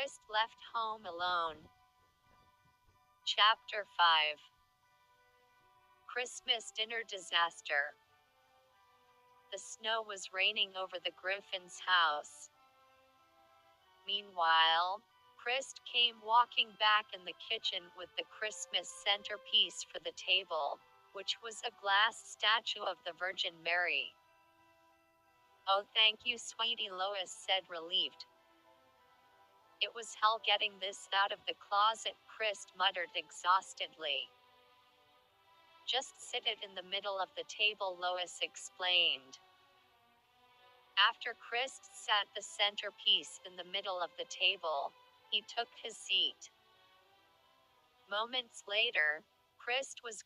Chris left home alone. Chapter 5. Christmas Dinner Disaster. The snow was raining over the Griffin's house. Meanwhile, Chris came walking back in the kitchen with the Christmas centerpiece for the table, which was a glass statue of the Virgin Mary. "Oh, thank you, sweetie," Lois said, relieved. "It was hell getting this out of the closet," Chris muttered exhaustedly. "Just sit it in the middle of the table," Lois explained. After Chris sat the centerpiece in the middle of the table, he took his seat. Moments later, Chris was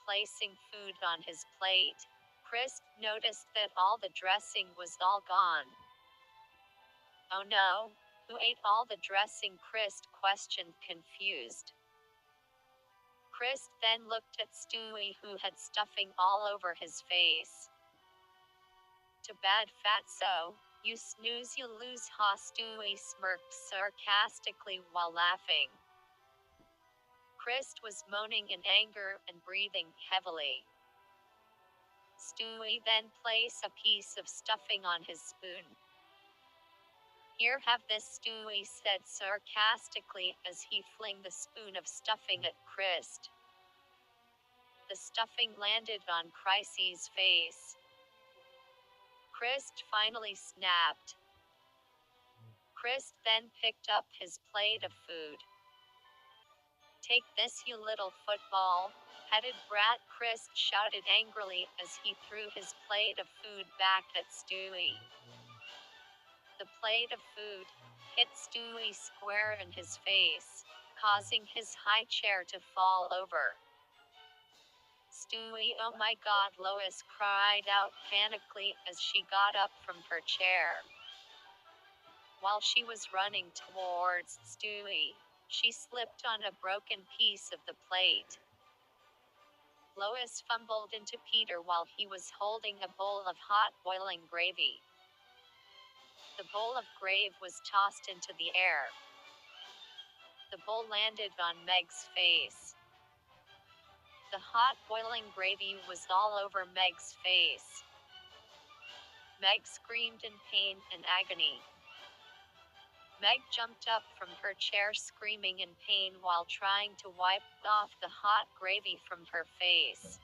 placing food on his plate. Chris noticed that all the dressing was all gone. "Oh no, who ate all the dressing?" Chris questioned, confused. Chris then looked at Stewie, who had stuffing all over his face. "Too bad, fatso, you snooze you lose," Stewie smirked sarcastically while laughing. Chris was moaning in anger and breathing heavily. Stewie then placed a piece of stuffing on his spoon. "Here, have this," Stewie said sarcastically as he flung the spoon of stuffing at Chris. The stuffing landed on Chrissy's face. Chris finally snapped. Chris then picked up his plate of food. "Take this, you little football-headed brat," Chris shouted angrily as he threw his plate of food back at Stewie. The plate of food hit Stewie square in his face, causing his high chair to fall over. "Stewie, oh my God," Lois cried out panically as she got up from her chair. While she was running towards Stewie, she slipped on a broken piece of the plate. Lois fumbled into Peter while he was holding a bowl of hot boiling gravy. The bowl of gravy was tossed into the air. The bowl landed on Meg's face. The hot boiling gravy was all over Meg's face. Meg screamed in pain and agony. Meg jumped up from her chair screaming in pain while trying to wipe off the hot gravy from her face.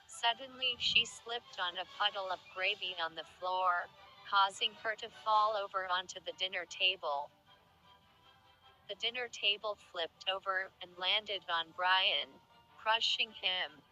Suddenly she slipped on a puddle of gravy on the floor, causing her to fall over onto the dinner table. The dinner table flipped over and landed on Brian, crushing him.